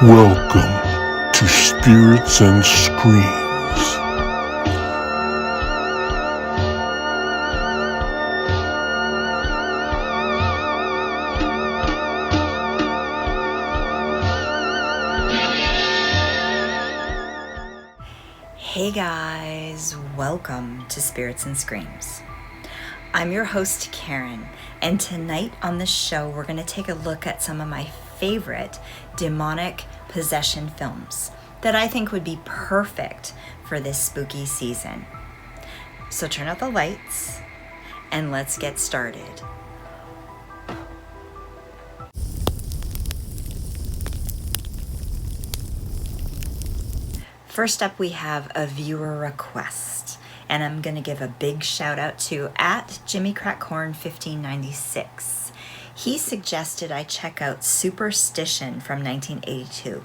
Welcome to Spirits and Screams. Hey guys, welcome to Spirits and Screams. I'm your host Karen, and tonight on the show we're going to take a look at some of my favorite demonic possession films that I think would be perfect for this spooky season. So turn out the lights and let's get started. First up, we have a viewer request, and I'm going to give a big shout out to @JimmyCrackHorn1596. He suggested I check out Superstition from 1982.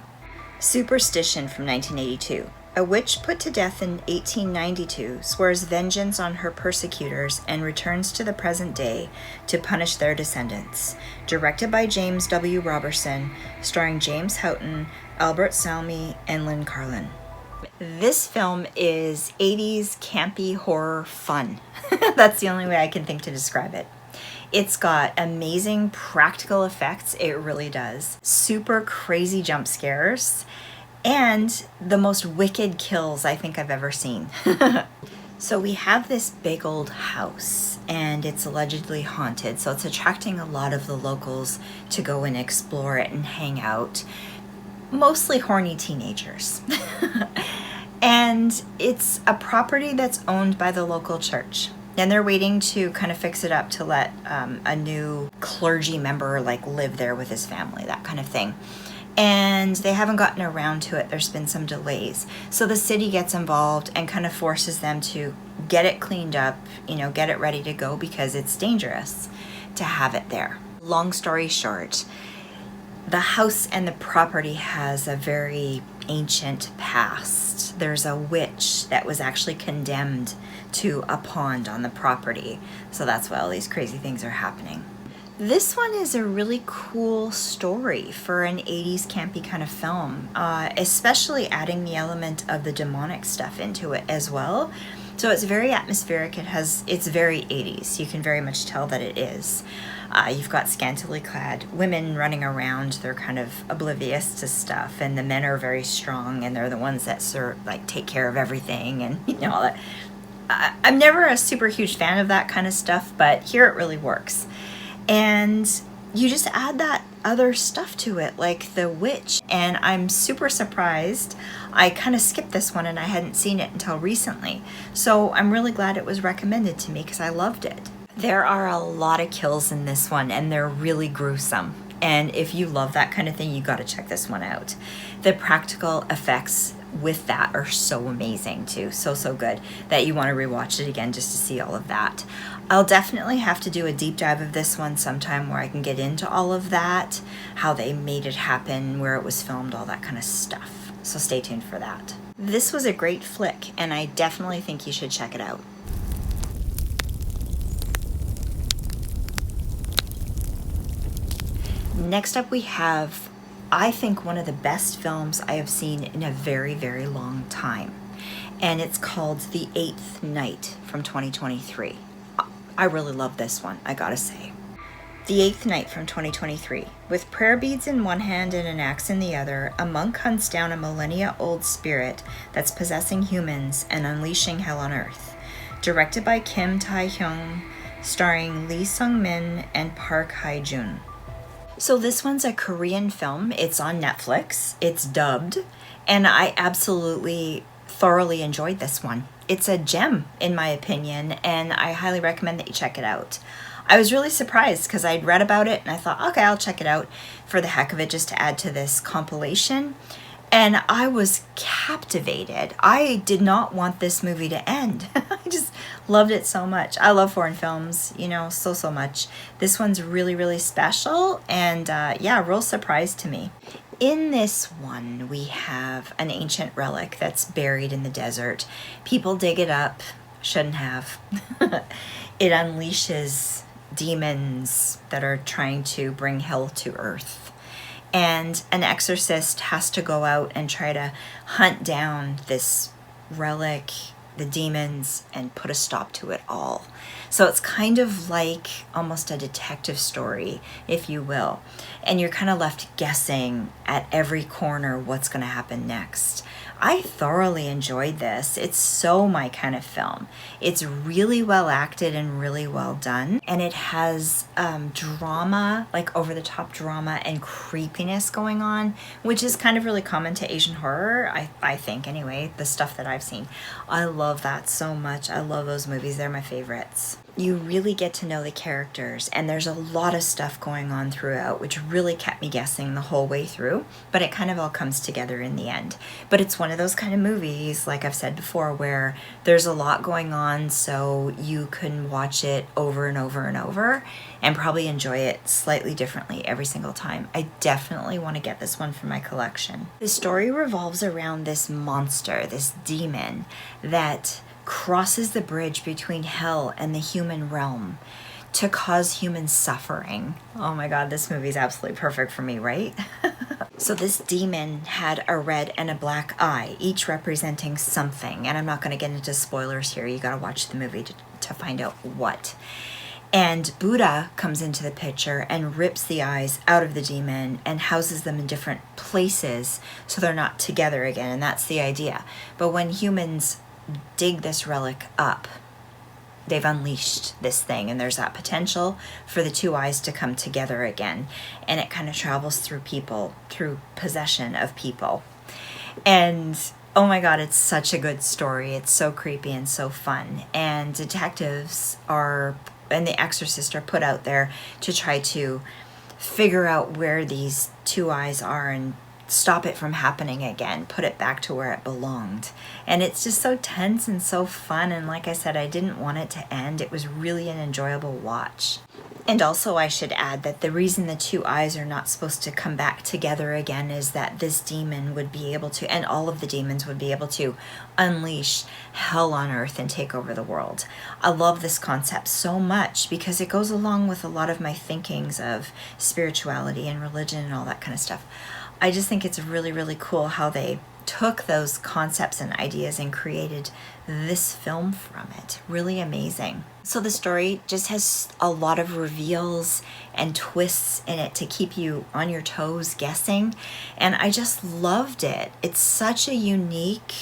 Superstition from 1982. A witch put to death in 1892 swears vengeance on her persecutors and returns to the present day to punish their descendants. Directed by James W. Robertson, starring James Houghton, Albert Salmi, and Lynn Carlin. This film is 80s campy horror fun. That's the only way I can think to describe it. It's got amazing practical effects, it really does. Super crazy jump scares, and the most wicked kills I think I've ever seen. So we have this big old house, and it's allegedly haunted, so it's attracting a lot of the locals to go and explore it and hang out. Mostly horny teenagers. And it's a property that's owned by the local church. And they're waiting to kind of fix it up to let a new clergy member live there with his family, that kind of thing. And they haven't gotten around to it. There's been some delays. So the city gets involved and kind of forces them to get it cleaned up, get it ready to go because it's dangerous to have it there. Long story short, the house and the property has a very ancient past. There's a witch that was actually condemned to a pond on the property. So that's why all these crazy things are happening. This one is a really cool story for an 80s campy kind of film, especially adding the element of the demonic stuff into it as well. So it's very atmospheric. It's very 80s. You can very much tell that it is. You've got scantily clad women running around. They're kind of oblivious to stuff, and the men are very strong, and they're the ones that take care of everything, and all that. I'm never a super huge fan of that kind of stuff, but here it really works. And you just add that other stuff to it, like the witch, and I'm super surprised. I kind of skipped this one, and I hadn't seen it until recently. So I'm really glad it was recommended to me because I loved it. There are a lot of kills in this one, and they're really gruesome. And if you love that kind of thing, you got to check this one out. The practical effects with that are so amazing too. So good that you want to rewatch it again just to see all of that. I'll definitely have to do a deep dive of this one sometime where I can get into all of that, how they made it happen, where it was filmed, all that kind of stuff. So stay tuned for that. This was a great flick, and I definitely think you should check it out. Next up we have, I think, one of the best films I have seen in a very, very long time. And it's called The Eighth Night from 2023. I really love this one, I gotta say. The Eighth Night from 2023. With prayer beads in one hand and an axe in the other, a monk hunts down a millennia-old spirit that's possessing humans and unleashing hell on earth. Directed by Kim Tae-hyung, starring Lee Sung-min and Park Hae-jun. So this one's a Korean film. It's on Netflix. It's dubbed, and I absolutely thoroughly enjoyed this one. It's a gem, in my opinion, and I highly recommend that you check it out. I was really surprised because I'd read about it, and I thought, okay, I'll check it out for the heck of it just to add to this compilation. And I was captivated. I did not want this movie to end. I just loved it so much. I love foreign films, so much. This one's really, really special, and real surprise to me. In this one, we have an ancient relic that's buried in the desert. People dig it up, shouldn't have. It unleashes demons that are trying to bring hell to earth. and an exorcist has to go out and try to hunt down this relic, the demons, and put a stop to it all. So it's kind of like almost a detective story, if you will. And you're kind of left guessing at every corner what's going to happen next. I thoroughly enjoyed this. It's so my kind of film. It's really well acted and really well done. And it has drama, like over-the-top drama and creepiness going on, which is kind of really common to Asian horror, I think anyway, the stuff that I've seen. I love that so much. I love those movies. They're my favorites. You really get to know the characters, and there's a lot of stuff going on throughout, which really kept me guessing the whole way through, but it kind of all comes together in the end. But it's one of those kind of movies, like I've said before, where there's a lot going on, so you can watch it over and over and over and probably enjoy it slightly differently every single time. I definitely want to get this one for my collection. The story revolves around this monster, this demon, that crosses the bridge between hell and the human realm to cause human suffering. Oh my God, this movie is absolutely perfect for me, right? So this demon had a red and a black eye, each representing something. And I'm not going to get into spoilers here. You got to watch the movie to find out what. And Buddha comes into the picture and rips the eyes out of the demon and houses them in different places so they're not together again. And that's the idea. But when humans dig this relic up, they've unleashed this thing, and there's that potential for the two eyes to come together again, and it kind of travels through people, through possession of people. And oh my God, it's such a good story. It's so creepy and so fun, and detectives and the exorcist are put out there to try to figure out where these two eyes are and stop it from happening again, put it back to where it belonged. And it's just so tense and so fun, and like I said, I didn't want it to end. It was really an enjoyable watch. And also I should add that the reason the two eyes are not supposed to come back together again is that this demon would be able to, and all of the demons would be able to, unleash hell on earth and take over the world. I love this concept so much because it goes along with a lot of my thinkings of spirituality and religion and all that kind of stuff. I just think it's really, really cool how they took those concepts and ideas and created this film from it. Really amazing. So the story just has a lot of reveals and twists in it to keep you on your toes guessing, and I just loved it. It's such a unique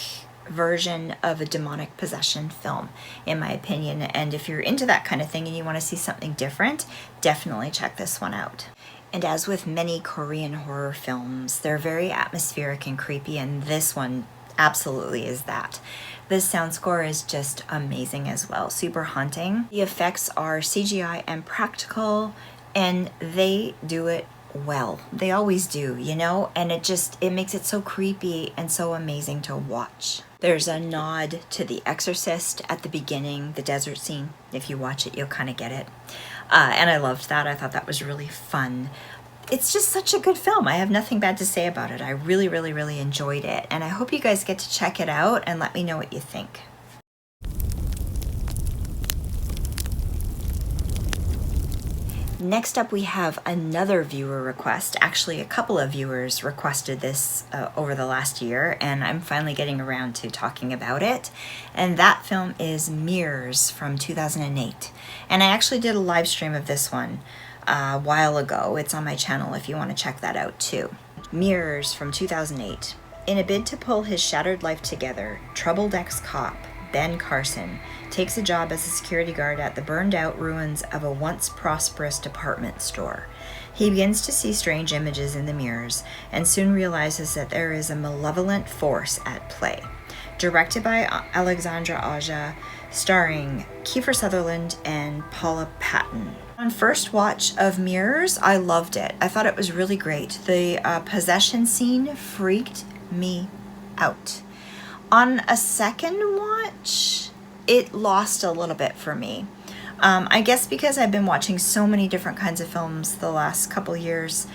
version of a demonic possession film, in my opinion, and if you're into that kind of thing and you want to see something different, definitely check this one out. And as with many Korean horror films, they're very atmospheric and creepy, and this one absolutely is that. The sound score is just amazing as well, super haunting. The effects are CGI and practical, and they do it well. They always do, you know, and it makes it so creepy and so amazing to watch. There's a nod to The Exorcist at the beginning, the desert scene. If you watch it, you'll kind of get it. And I loved that. I thought that was really fun. It's just such a good film. I have nothing bad to say about it. I really, really, really enjoyed it. And I hope you guys get to check it out and let me know what you think. Next up, we have another viewer request. Actually, a couple of viewers requested this over the last year, and I'm finally getting around to talking about it. And that film is Mirrors from 2008. And I actually did a live stream of this one a while ago. It's on my channel if you want to check that out too. Mirrors from 2008. In a bid to pull his shattered life together, troubled ex-cop Ben Carson takes a job as a security guard at the burned-out ruins of a once prosperous department store. He begins to see strange images in the mirrors and soon realizes that there is a malevolent force at play. Directed by Alexandra Aja, starring Kiefer Sutherland and Paula Patton. On first watch of Mirrors, I loved it. I thought it was really great. The possession scene freaked me out. On a second watch, it lost a little bit for me. I guess because I've been watching so many different kinds of films the last couple years,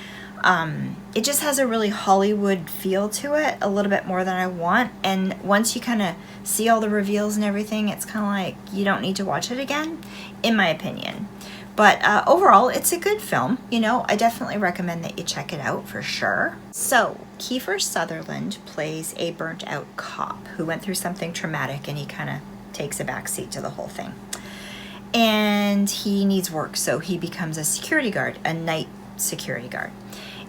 it just has a really Hollywood feel to it, a little bit more than I want. And once you kind of see all the reveals and everything, it's kind of like you don't need to watch it again, in my opinion. But overall, it's a good film. You know, I definitely recommend that you check it out for sure. So, Kiefer Sutherland plays a burnt out cop who went through something traumatic, and he kind of takes a backseat to the whole thing. And he needs work, so he becomes a security guard, a night security guard.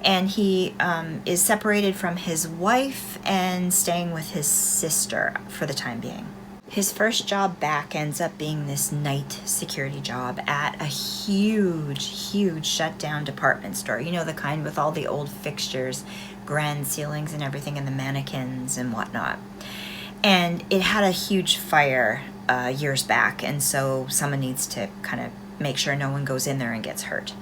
And he is separated from his wife and staying with his sister for the time being. His first job back ends up being this night security job at a huge shut down department store. You know, the kind with all the old fixtures, grand ceilings and everything, and the mannequins and whatnot. And it had a huge fire years back, and so someone needs to kind of make sure no one goes in there and gets hurt.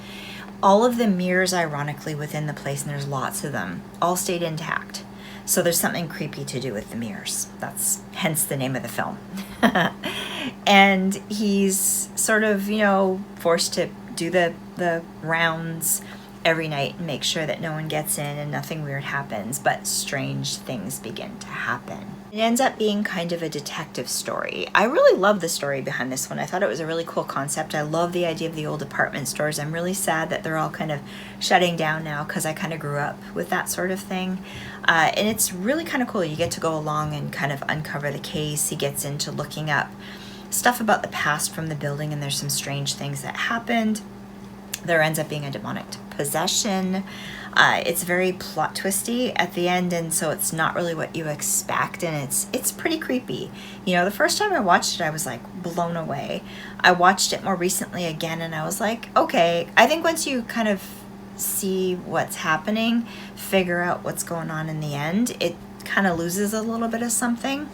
All of the mirrors, ironically, within the place, and there's lots of them, all stayed intact. So there's something creepy to do with the mirrors. That's hence the name of the film. And he's sort of, you know, forced to do the rounds every night and make sure that no one gets in and nothing weird happens, but strange things begin to happen. It ends up being kind of a detective story. I really love the story behind this one. I thought it was a really cool concept. I love the idea of the old department stores. I'm really sad that they're all kind of shutting down now, because I kind of grew up with that sort of thing. And it's really kind of cool. You get to go along and kind of uncover the case. He gets into looking up stuff about the past from the building, and there's some strange things that happened. There ends up being a demonic possession. It's very plot twisty at the end, and so it's not really what you expect, and it's pretty creepy. You know, the first time I watched it, I was like blown away. I watched it more recently again, and I was like, okay, I think once you kind of see what's happening, figure out what's going on in the end, it kind of loses a little bit of something.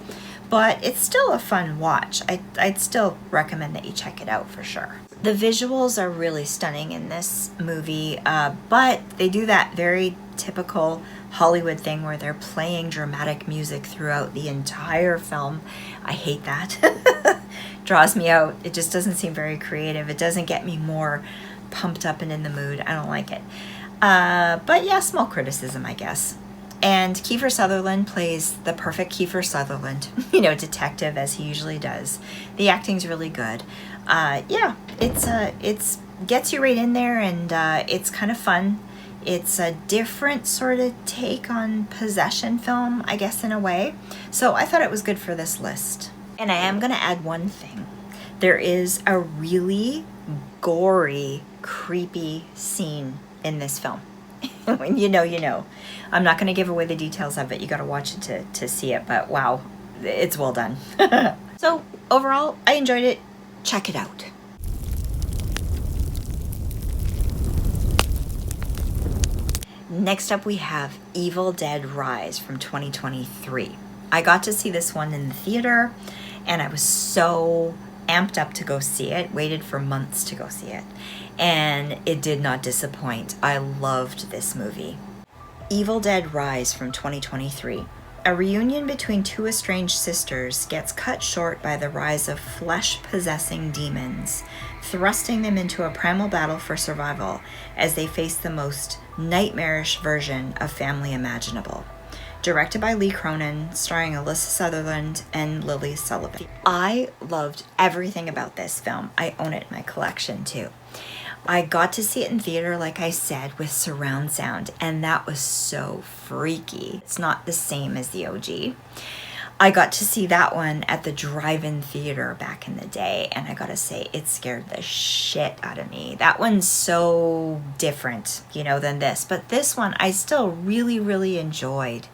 But it's still a fun watch. I'd still recommend that you check it out for sure. The visuals are really stunning in this movie, but they do that very typical Hollywood thing where they're playing dramatic music throughout the entire film. I hate that. Draws me out. It just doesn't seem very creative. It doesn't get me more pumped up and in the mood. I don't like it. But yeah, small criticism, I guess. And Kiefer Sutherland plays the perfect Kiefer Sutherland, you know, detective, as he usually does. The acting's really good. Yeah, it's gets you right in there, and it's kind of fun. It's a different sort of take on possession film, I guess, in a way. So I thought it was good for this list. And I am going to add one thing. There is a really gory, creepy scene in this film. When you know, you know. I'm not going to give away the details of it. You got to watch it to see it, but wow, it's well done. So overall, I enjoyed it. Check it out. Next up, we have Evil Dead Rise from 2023. I got to see this one in the theater, and I was so amped up to go see it, waited for months to go see it, and it did not disappoint. I loved this movie. Evil Dead Rise from 2023. A reunion between two estranged sisters gets cut short by the rise of flesh-possessing demons, thrusting them into a primal battle for survival as they face the most nightmarish version of family imaginable. Directed by Lee Cronin, starring Alyssa Sutherland and Lily Sullivan. I loved everything about this film. I own it in my collection too. I got to see it in theater, like I said, with surround sound, and that was so freaky. It's not the same as the OG. I got to see that one at the drive-in theater back in the day, and I gotta say, it scared the shit out of me. That one's so different, you know, than this, but this one I still really enjoyed.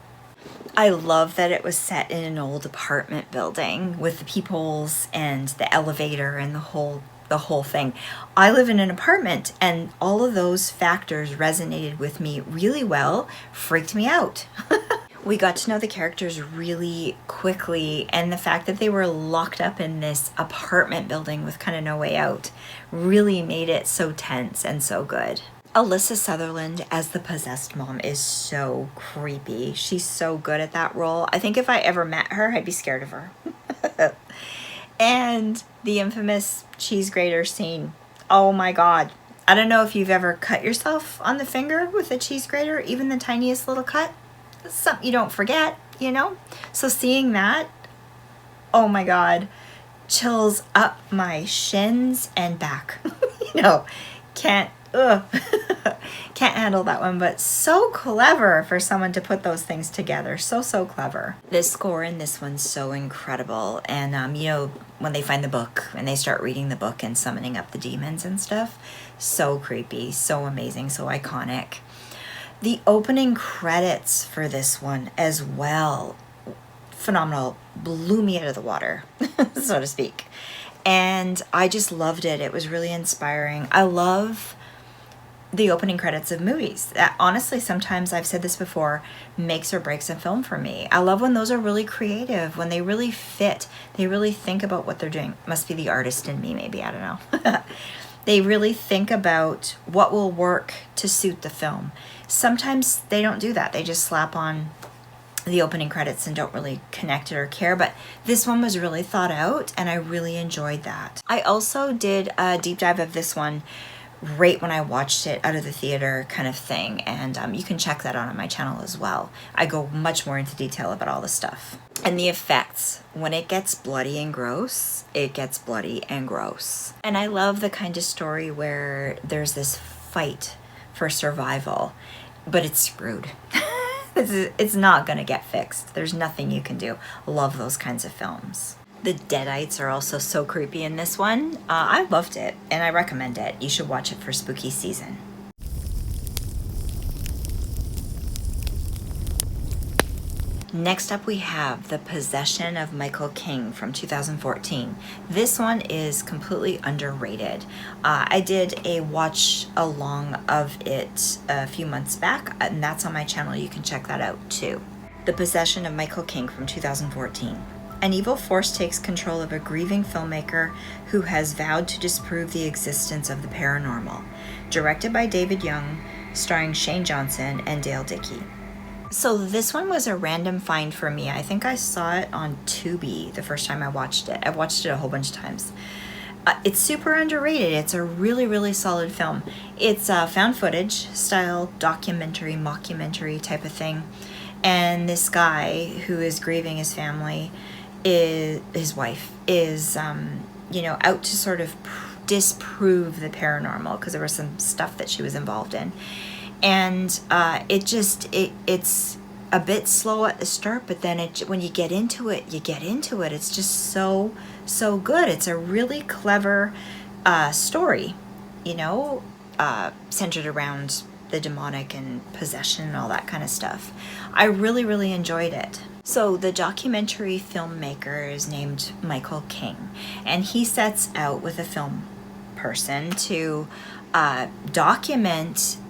I love that it was set in an old apartment building with the peepholes and the elevator and the whole thing. I live in an apartment, and all of those factors resonated with me really well, freaked me out. We got to know the characters really quickly, and the fact that they were locked up in this apartment building with kind of no way out really made it so tense and so good. Alyssa Sutherland as the possessed mom is so creepy. She's so good at that role. I think if I ever met her, I'd be scared of her. And the infamous cheese grater scene. Oh my God. I don't know if you've ever cut yourself on the finger with a cheese grater, even the tiniest little cut. It's something you don't forget, you know? So seeing that, oh my God, chills up my shins and back. can't can't handle that one, but so clever for someone to put those things together. So clever. The score in this one's so incredible. And when they find the book and they start reading the book and summoning up the demons and stuff, so creepy, so amazing, so iconic. The opening credits for this one as well, phenomenal, blew me out of the water, so to speak. And I just loved it. It was really inspiring. I love the opening credits of movies. That, honestly, sometimes, I've said this before, makes or breaks a film for me. I love when those are really creative, when they really fit, they really think about what they're doing. Must be the artist in me, maybe, I don't know. They really think about what will work to suit the film. Sometimes they don't do that. They just slap on the opening credits and don't really connect it or care, but this one was really thought out and I really enjoyed that. I also did a deep dive of this one right when I watched it out of the theater kind of thing, and you can check that out on my channel as well. I go much more into detail about all the stuff. And the effects, when it gets bloody and gross, it gets bloody and gross. And I love the kind of story where there's this fight for survival, but it's screwed. It's not gonna get fixed. There's nothing you can do. Love those kinds of films. The Deadites are also so creepy in this one. I loved it and I recommend it. You should watch it for spooky season. Next up we have The Possession of Michael King from 2014. This one is completely underrated. I did a watch along of it a few months back, and that's on my channel. You can check that out too. The Possession of Michael King from 2014. An evil force takes control of a grieving filmmaker who has vowed to disprove the existence of the paranormal. Directed by David Young, starring Shane Johnson and Dale Dickey. So this one was a random find for me. I think I saw it on Tubi the first time I watched it. I've watched it a whole bunch of times. It's super underrated. It's a really solid film. It's a found footage style documentary, mockumentary type of thing. And this guy who is grieving his family, his wife is out to sort of disprove the paranormal because there was some stuff that she was involved in, and it's a bit slow at the start, but then when you get into it, it's just so good. It's a really clever story, centered around the demonic and possession and all that kind of stuff. I really enjoyed it. So the documentary filmmaker is named Michael King, and he sets out with a film person to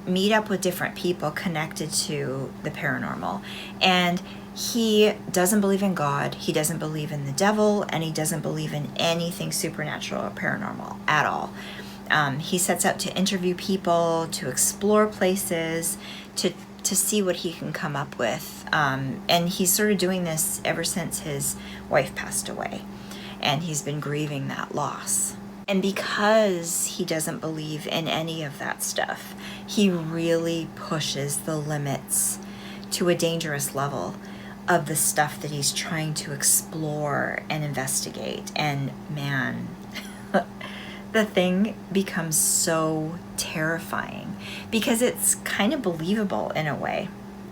meet up with different people connected to the paranormal. And he doesn't believe in God, he doesn't believe in the devil, and he doesn't believe in anything supernatural or paranormal at all. He sets out to interview people, to explore places, to see what he can come up with. And he's sort of doing this ever since his wife passed away. And he's been grieving that loss. And because he doesn't believe in any of that stuff, he really pushes the limits to a dangerous level of the stuff that he's trying to explore and investigate. And man, the thing becomes so terrifying because it's kind of believable in a way.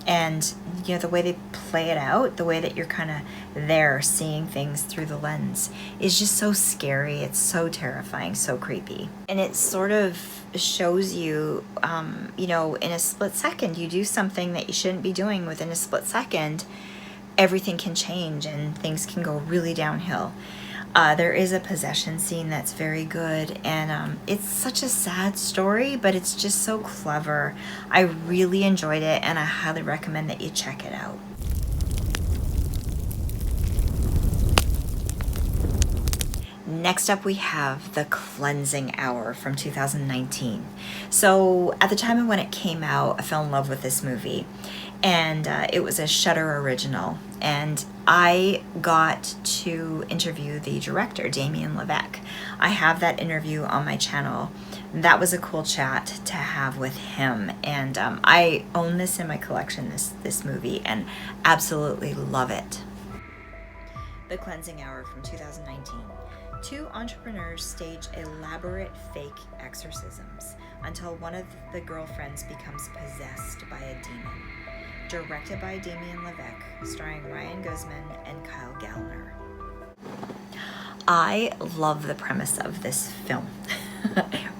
And the way they play it out, the way that you're kind of there seeing things through the lens is just so scary. It's so terrifying, so creepy. And it sort of shows you, in a split second, you do something that you shouldn't be doing. Within a split second, everything can change and things can go really downhill. There is a possession scene that's very good, and it's such a sad story, but it's just so clever. I really enjoyed it, and I highly recommend that you check it out. Next up we have The Cleansing Hour from 2019. So at the time of when it came out, I fell in love with this movie, and it was a Shudder original, and I got to interview the director, Damien Levesque. I have that interview on my channel. That was a cool chat to have with him, and I own this in my collection, this movie, and absolutely love it. The Cleansing Hour from 2019. Two entrepreneurs stage elaborate fake exorcisms until one of the girlfriends becomes possessed by a demon. Directed by Damien Levesque, starring Ryan Guzman and Kyle Gallner. I love the premise of this film.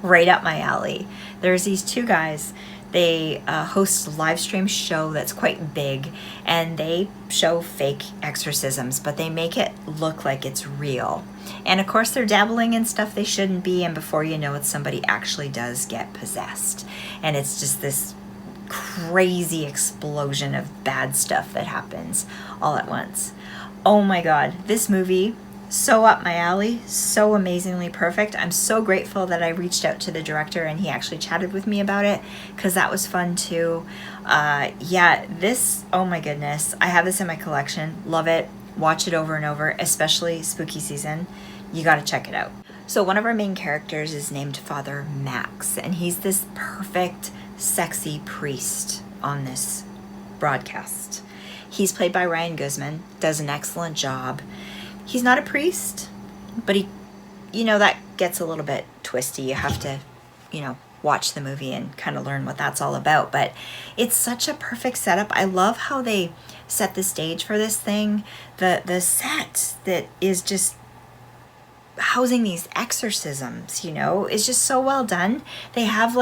Right up my alley. There's these two guys. They host a live stream show that's quite big, and they show fake exorcisms, but they make it look like it's real. And of course, they're dabbling in stuff they shouldn't be, and before you know it, somebody actually does get possessed. And it's just this crazy explosion of bad stuff that happens all at once. Oh my God, this movie, so up my alley, so amazingly perfect. I'm so grateful that I reached out to the director and he actually chatted with me about it, because that was fun too. Yeah, this, oh my goodness, I have this in my collection. Love it. Watch it over and over, especially spooky season. You got to check it out. So one of our main characters is named Father Max, and he's this perfect, sexy priest on this broadcast. He's played by Ryan Guzman, does an excellent job. He's not a priest, but he, that gets a little bit twisty. You have to, watch the movie and kind of learn what that's all about. But it's such a perfect setup. I love how they set the stage for this thing. The set that is just housing these exorcisms, is just so well done. They have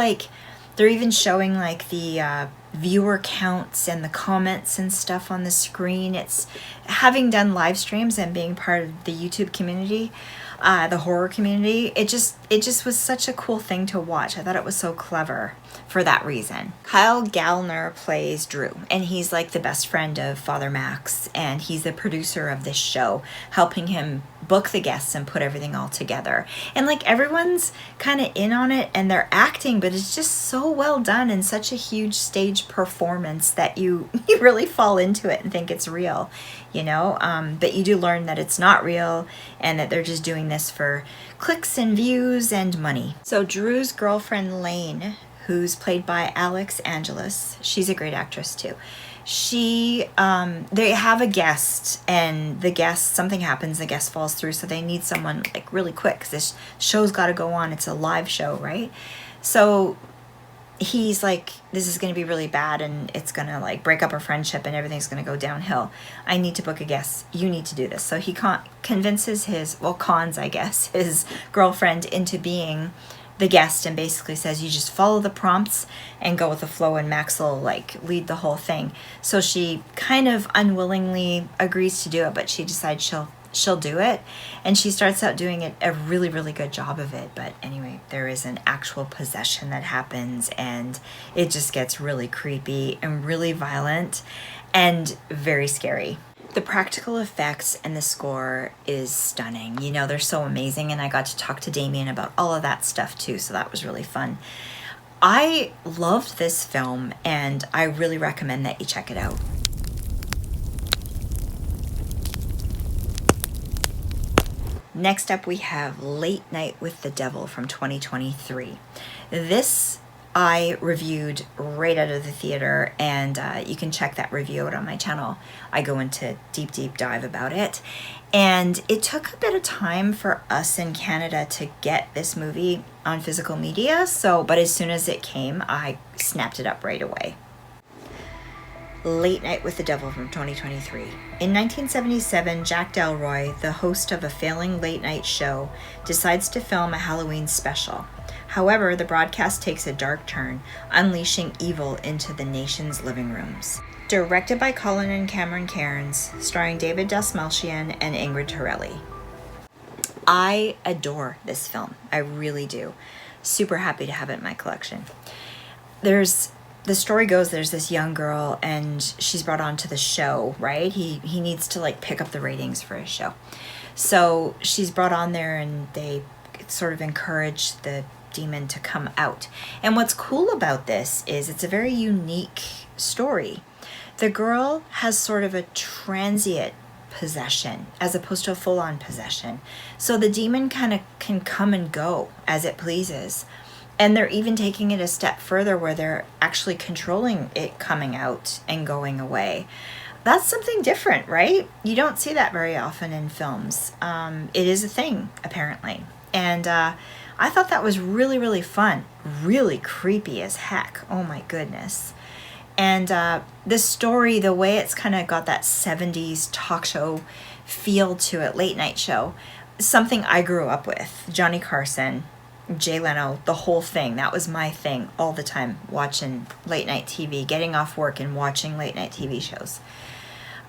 they're even showing the viewer counts and the comments and stuff on the screen. It's having done live streams and being part of the YouTube community, the horror community. It just was such a cool thing to watch. I thought it was so clever for that reason. Kyle Gallner plays Drew, and he's the best friend of Father Max, and he's the producer of this show, helping him book the guests and put everything all together. And everyone's kind of in on it and they're acting, but it's just so well done and such a huge stage performance that you really fall into it and think it's real, but you do learn that it's not real and that they're just doing this for clicks and views and money. So Drew's girlfriend Lane, who's played by Alex Angelis, she's a great actress too. They have a guest, and something happens, the guest falls through, so they need someone really quick because this show's got to go on. It's a live show, right? So he's this is going to be really bad, and it's going to break up our friendship, and everything's going to go downhill. I need to book a guest. You need to do this. So he convinces his girlfriend into being the guest, and basically says you just follow the prompts and go with the flow, and Max will lead the whole thing. So she kind of unwillingly agrees to do it, but she decides she'll do it, and she starts out doing a really, really good job of it. But anyway, there is an actual possession that happens, and it just gets really creepy and really violent and very scary. The practical effects and the score is stunning. They're so amazing, and I got to talk to Damien about all of that stuff too, so that was really fun. I loved this film, and I really recommend that you check it out. Next up, we have Late Night with the Devil from 2023. This I reviewed right out of the theater, and you can check that review out on my channel. I go into deep dive about it, and it took a bit of time for us in Canada to get this movie on physical media, but as soon as it came, I snapped it up right away. Late Night with the Devil from 2023. In 1977, Jack Delroy, the host of a failing late night show, decides to film a Halloween special. However, the broadcast takes a dark turn, unleashing evil into the nation's living rooms. Directed by Colin and Cameron Cairns, starring David Dastmalchian and Ingrid Torelli. I adore this film. I really do. Super happy to have it in my collection. The story goes, there's this young girl, and she's brought on to the show, right? He needs to pick up the ratings for his show. So she's brought on there, and they sort of encourage the demon to come out. And what's cool about this is it's a very unique story. The girl has sort of a transient possession as opposed to a full-on possession. So the demon kind of can come and go as it pleases. And they're even taking it a step further where they're actually controlling it coming out and going away. that's something different, right? You don't see that very often in films. It is a thing, apparently. And I thought that was really, really fun. Really creepy as heck. Oh my goodness. And the story, the way it's kind of got that 70s talk show feel to it, late night show, something I grew up with. Johnny Carson, Jay Leno, the whole thing. That was my thing all the time, watching late night TV, getting off work and watching late night TV shows.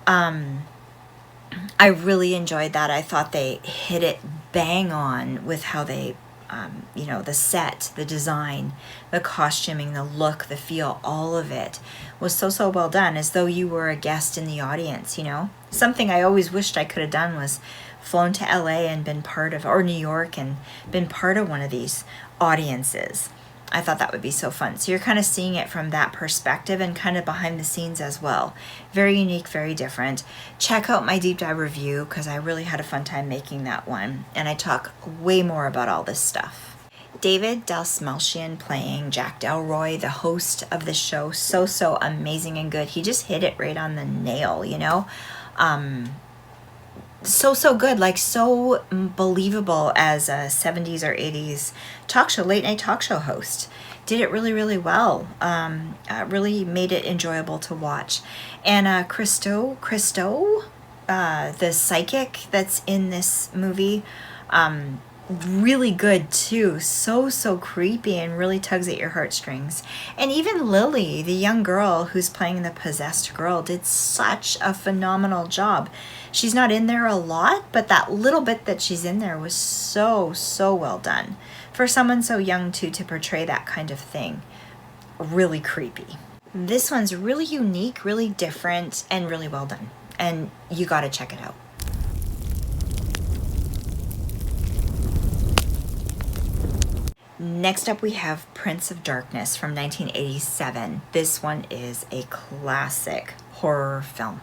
I really enjoyed that. I thought they hit it bang on with how they, the set, the design, the costuming, the look, the feel, all of it was so well done, as though you were a guest in the audience, Something I always wished I could have done was flown to LA and been part of, or New York, and been part of one of these audiences. I thought that would be so fun. So you're kind of seeing it from that perspective and kind of behind the scenes as well. Very unique, very different. Check out my deep dive review, because I really had a fun time making that one. And I talk way more about all this stuff. David Dastmalchian playing Jack Delroy, the host of the show. So amazing and good. He just hit it right on the nail, so good, like so believable as a 70s or 80s talk show, late night talk show host. Did it really, really well. Really made it enjoyable to watch. And Christo, the psychic that's in this movie, really good too. So creepy and really tugs at your heartstrings. And even Lily, the young girl who's playing the possessed girl, did such a phenomenal job. She's not in there a lot, but that little bit that she's in there was so well done. For someone so young too, to portray that kind of thing. Really creepy. This one's really unique, really different, and really well done. And you gotta check it out. Next up we have Prince of Darkness from 1987. This one is a classic horror film.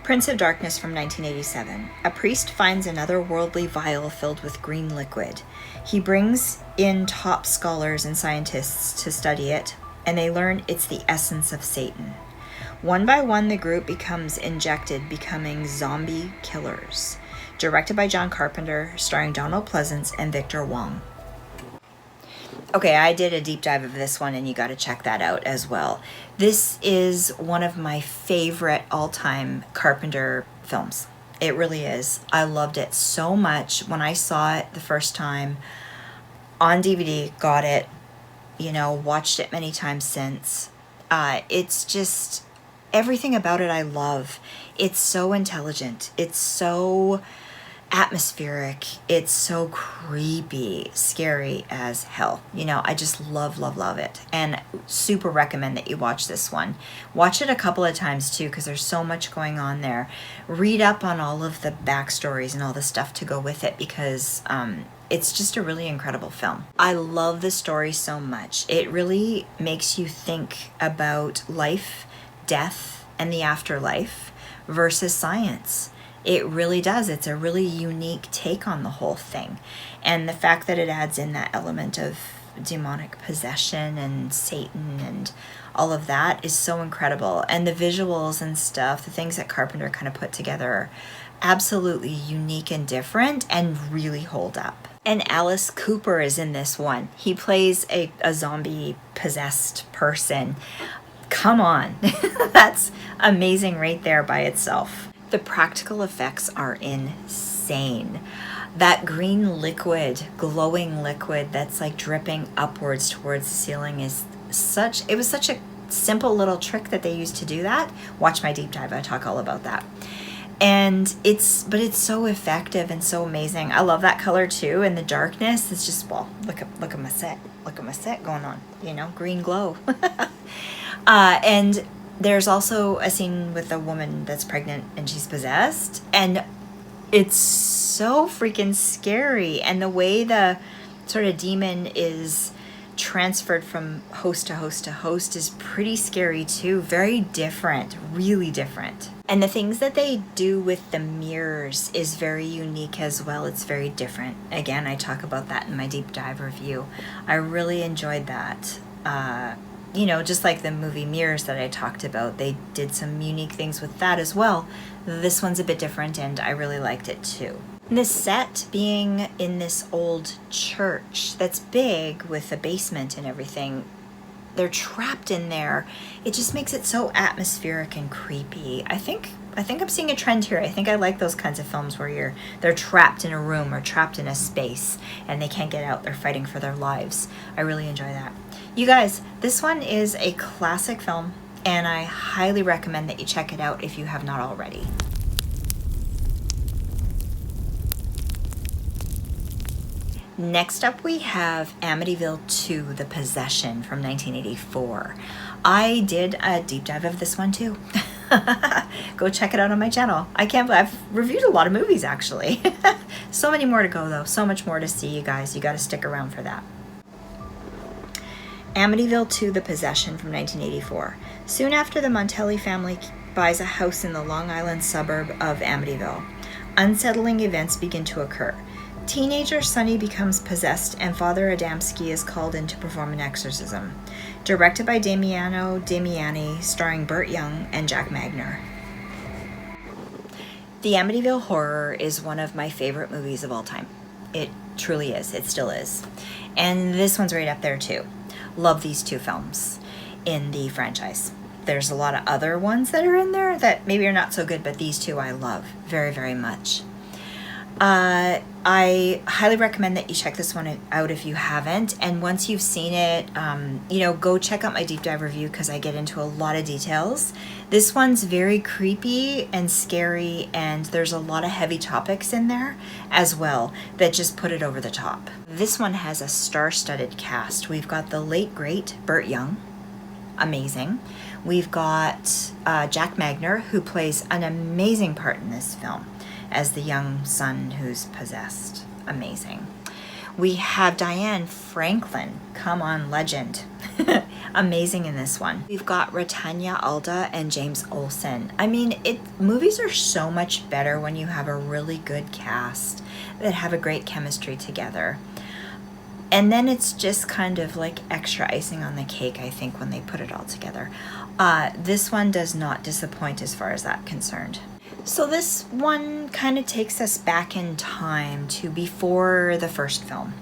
Prince of Darkness from 1987. A priest finds another worldly vial filled with green liquid. He brings in top scholars and scientists to study it, and they learn it's the essence of Satan. One by one, the group becomes injected, becoming zombie killers. Directed by John Carpenter, starring Donald Pleasance and Victor Wong. Okay, I did a deep dive of this one, and you got to check that out as well. This is one of my favorite all-time Carpenter films. It really is. I loved it so much when I saw it the first time on DVD, got it, watched it many times since. It's just, everything about it I love. It's so intelligent. It's so atmospheric. It's so creepy, scary as hell. I just love it, and super recommend that you watch this one. Watch it a couple of times too, because there's so much going on there. Read up on all of the backstories and all the stuff to go with it, because it's just a really incredible film. I love the story so much. It really makes you think about life, death, and the afterlife versus science. It really does. It's a really unique take on the whole thing. And the fact that it adds in that element of demonic possession and Satan and all of that is so incredible. And the visuals and stuff, the things that Carpenter kind of put together, are absolutely unique and different and really hold up. And Alice Cooper is in this one. He plays a zombie possessed person. Come on. That's amazing right there by itself. The practical effects are insane. That green liquid, glowing liquid that's like dripping upwards towards the ceiling it was such a simple little trick that they used to do that. Watch my deep dive, I talk all about that. And it's so effective and so amazing. I love that color too, and the darkness. It's just, well, look at my set. Look at my set going on, green glow. And there's also a scene with a woman that's pregnant and she's possessed, and it's so freaking scary. And the way the sort of demon is transferred from host to host to host is pretty scary too. Very different, really different. And the things that they do with the mirrors is very unique as well. It's very different. Again, I talk about that in my deep dive review. I really enjoyed that. just like the movie Mirrors that I talked about, they did some unique things with that as well. This one's a bit different, and I really liked it too. This set being in this old church that's big with a basement and everything, they're trapped in there. It just makes it so atmospheric and creepy. I think I'm seeing a trend here. I think I like those kinds of films where they're trapped in a room or trapped in a space and they can't get out. They're fighting for their lives. I really enjoy that. You guys, this one is a classic film, and I highly recommend that you check it out if you have not already. Next up, we have Amityville 2: The Possession from 1984. I did a deep dive of this one too. Go check it out on my channel. I've reviewed a lot of movies actually. So many more to go though. So much more to see, you guys. You got to stick around for that. Amityville 2: The Possession from 1984. Soon after, the Montelli family buys a house in the Long Island suburb of Amityville. Unsettling events begin to occur. Teenager Sonny becomes possessed, and Father Adamski is called in to perform an exorcism. Directed by Damiano Damiani, starring Burt Young and Jack Magner. The Amityville Horror is one of my favorite movies of all time. It truly is. It still is. And this one's right up there too. Love these two films in the franchise. There's a lot of other ones that are in there that maybe are not so good, but these two I love very, very much. I highly recommend that you check this one out if you haven't. And once you've seen it, go check out my deep dive review because I get into a lot of details. This one's very creepy and scary, and there's a lot of heavy topics in there as well that just put it over the top. This one has a star-studded cast. We've got the late, great Burt Young. Amazing. We've got Jack Magner, who plays an amazing part in this film as the young son who's possessed. Amazing. We have Diane Franklin, come on, legend. Amazing in this one. We've got Ratanya Alda and James Olsen. I mean, movies are so much better when you have a really good cast that have a great chemistry together. And then it's just kind of like extra icing on the cake, I think, when they put it all together. This one does not disappoint as far as that's concerned. So this one kind of takes us back in time to before the first film,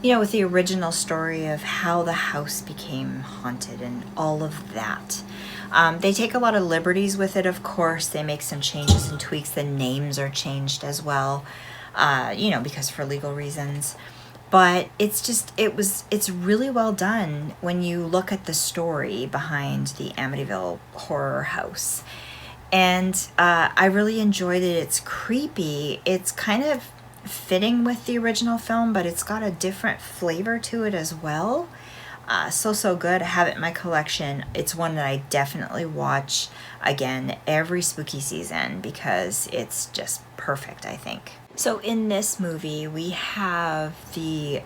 with the original story of how the house became haunted and all of that. They take a lot of liberties with it, of course. They make some changes and tweaks. The names are changed as well, because for legal reasons. But it's really well done when you look at the story behind the Amityville Horror House. And I really enjoyed it. It's creepy. It's kind of fitting with the original film, but it's got a different flavor to it as well. So good. I have it in my collection. It's one that I definitely watch again every spooky season because it's just perfect, I think. So in this movie, we have the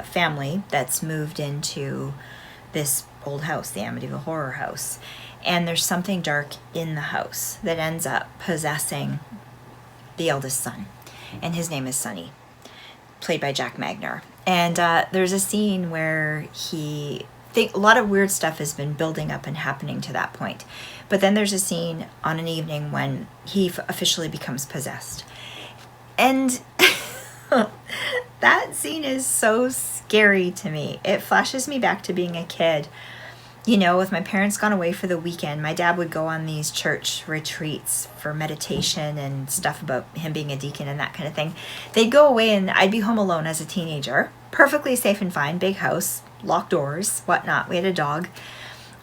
family that's moved into this old house, the Amityville Horror House. And there's something dark in the house that ends up possessing the eldest son. And his name is Sonny, played by Jack Magner. And there's a scene where a lot of weird stuff has been building up and happening to that point. But then there's a scene on an evening when he officially becomes possessed. And that scene is so scary to me. It flashes me back to being a kid. With my parents gone away for the weekend, my dad would go on these church retreats for meditation and stuff about him being a deacon and that kind of thing. They'd go away and I'd be home alone as a teenager, perfectly safe and fine, big house, locked doors, whatnot. We had a dog.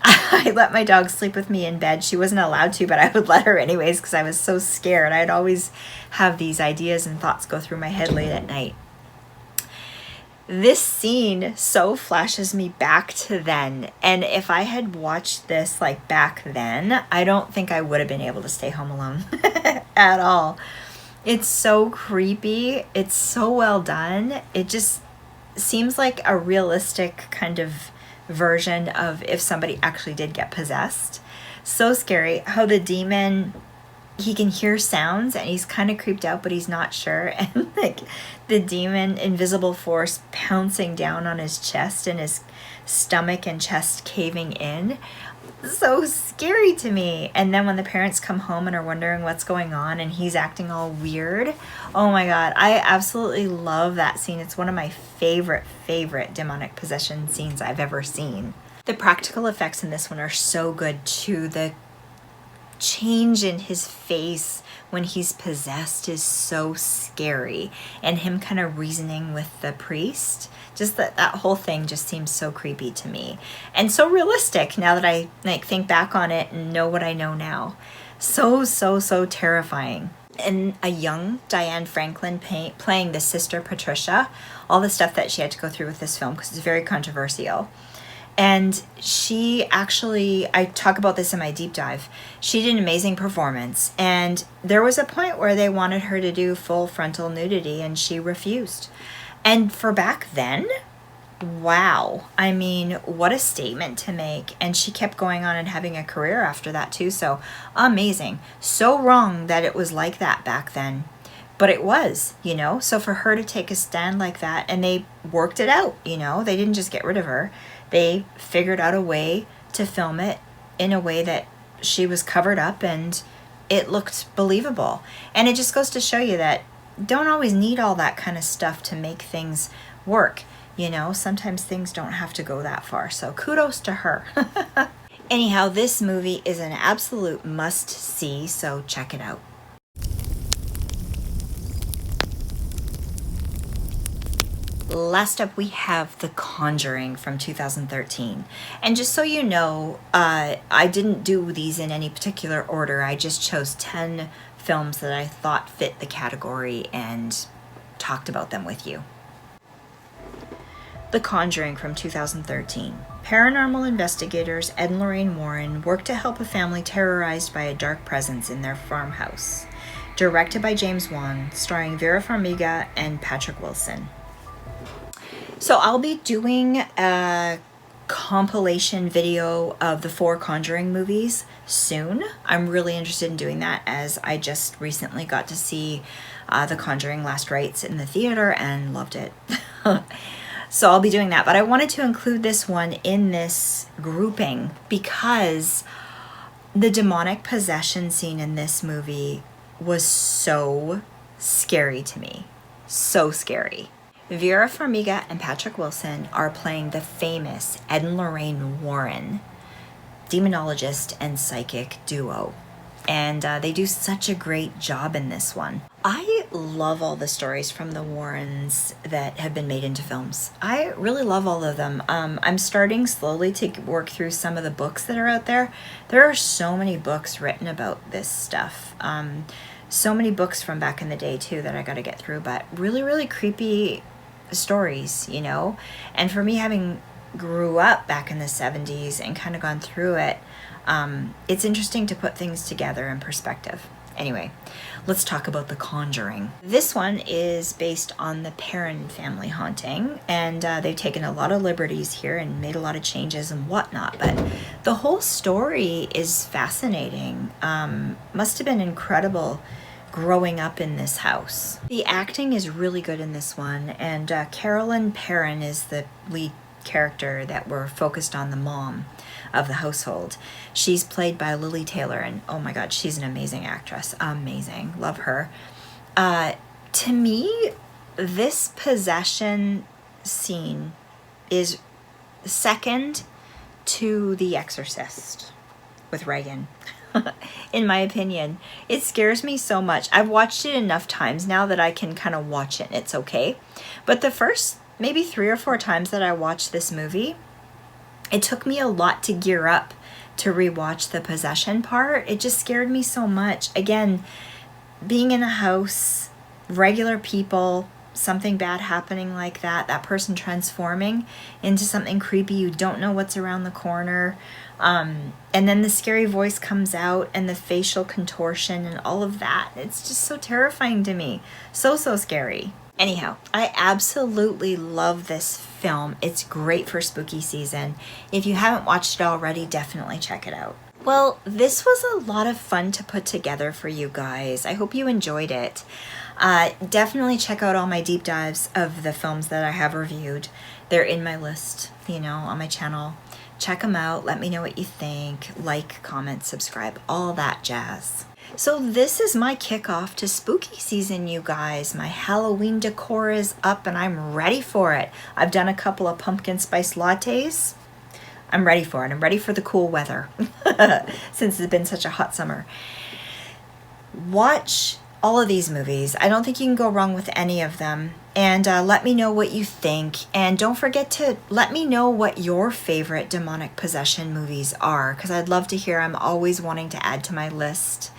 I let my dog sleep with me in bed. She wasn't allowed to, but I would let her anyways because I was so scared. I'd always have these ideas and thoughts go through my head late at night. This scene so flashes me back to then. And if I had watched this like back then, I don't think I would have been able to stay home alone at all. It's so creepy. It's so well done. It just seems like a realistic kind of version of if somebody actually did get possessed. So scary how the demon he can hear sounds and he's kind of creeped out, but he's not sure. And like the demon invisible force pouncing down on his chest and his stomach and chest caving in. So scary to me. And then when the parents come home and are wondering what's going on and he's acting all weird, oh my god, I absolutely love that scene. It's one of my favorite demonic possession scenes I've ever seen. The practical effects in this one are so good too. The change in his face when he's possessed is so scary, and him kind of reasoning with the priest, just that whole thing just seems so creepy to me and so realistic now that I like think back on it and know what I know now. So terrifying. And a young Diane Franklin playing the sister Patricia, all the stuff that she had to go through with this film because it's very controversial. And she actually, I talk about this in my deep dive, she did an amazing performance. And there was a point where they wanted her to do full frontal nudity and she refused. And for back then, wow. I mean, what a statement to make. And she kept going on and having a career after that too. So amazing. So wrong that it was like that back then. But it was, you know. So for her to take a stand like that, and they worked it out, you know. They didn't just get rid of her. They figured out a way to film it in a way that she was covered up and it looked believable. And it just goes to show you that don't always need all that kind of stuff to make things work. You know, sometimes things don't have to go that far. So kudos to her. Anyhow, this movie is an absolute must-see, so check it out. Last up, we have The Conjuring from 2013. And just so you know, I didn't do these in any particular order. I just chose 10 films that I thought fit the category and talked about them with you. The Conjuring from 2013. Paranormal investigators Ed and Lorraine Warren work to help a family terrorized by a dark presence in their farmhouse. Directed by James Wan, starring Vera Farmiga and Patrick Wilson. So I'll be doing a compilation video of the 4 Conjuring movies soon. I'm really interested in doing that as I just recently got to see The Conjuring Last Rites in the theater and loved it. So I'll be doing that. But I wanted to include this one in this grouping because the demonic possession scene in this movie was so scary to me. So scary. Vera Farmiga and Patrick Wilson are playing the famous Ed and Lorraine Warren, demonologist and psychic duo. And they do such a great job in this one. I love all the stories from the Warrens that have been made into films. I really love all of them. I'm starting slowly to work through some of the books that are out there. There are so many books written about this stuff. So many books from back in the day too that I got to get through, but really creepy stories, you know. And for me, having grew up back in the 70s and kind of gone through it, it's interesting to put things together in perspective. Anyway, let's talk about The Conjuring. This one is based on the Perron family haunting, and they've taken a lot of liberties here and made a lot of changes and whatnot, but the whole story is fascinating. Must have been incredible growing up in this house. The acting is really good in this one, and Carolyn Perron is the lead character that we're focused on, the mom of the household. She's played by Lily Taylor, and oh my god, she's an amazing actress. Amazing. Love her. To me, this possession scene is second to The Exorcist with Reagan. In my opinion, it scares me so much. I've watched it enough times now that I can kind of watch it and it's okay. But the first maybe 3 or 4 times that I watched this movie, it took me a lot to gear up to rewatch the possession part. It just scared me so much. Again, being in a house, regular people, something bad happening like that, that person transforming into something creepy, you don't know what's around the corner. And then the scary voice comes out and the facial contortion and all of that. It's just so terrifying to me. So scary. Anyhow, I absolutely love this film. It's great for spooky season. If you haven't watched it already, definitely check it out. Well, this was a lot of fun to put together for you guys. I hope you enjoyed it. Definitely check out all my deep dives of the films that I have reviewed. They're in my list, on my channel. Check them out. Let me know what you think. Like, comment, subscribe, all that jazz. So this is my kickoff to spooky season, you guys. My Halloween decor is up and I'm ready for it. I've done a couple of pumpkin spice lattes. I'm ready for it. I'm ready for the cool weather since it's been such a hot summer. Watch all of these movies. I don't think you can go wrong with any of them. And let me know what you think. And don't forget to let me know what your favorite demonic possession movies are, because I'd love to hear. I'm always wanting to add to my list.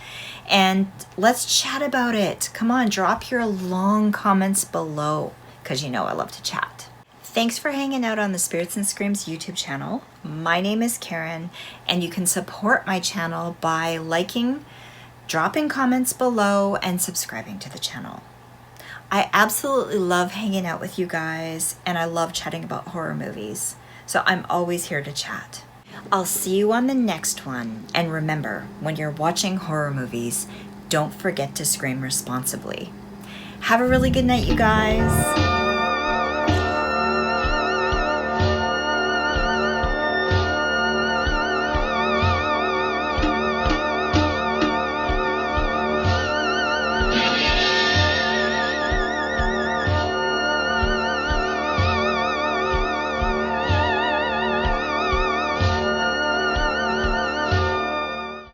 And let's chat about it. Come on, drop your long comments below, because I love to chat. Thanks for hanging out on the Spirits and Screams YouTube channel. My name is Karen, and you can support my channel by liking, dropping comments below, and subscribing to the channel. I absolutely love hanging out with you guys, and I love chatting about horror movies, so I'm always here to chat. I'll see you on the next one, and remember, when you're watching horror movies, don't forget to scream responsibly. Have a really good night, you guys.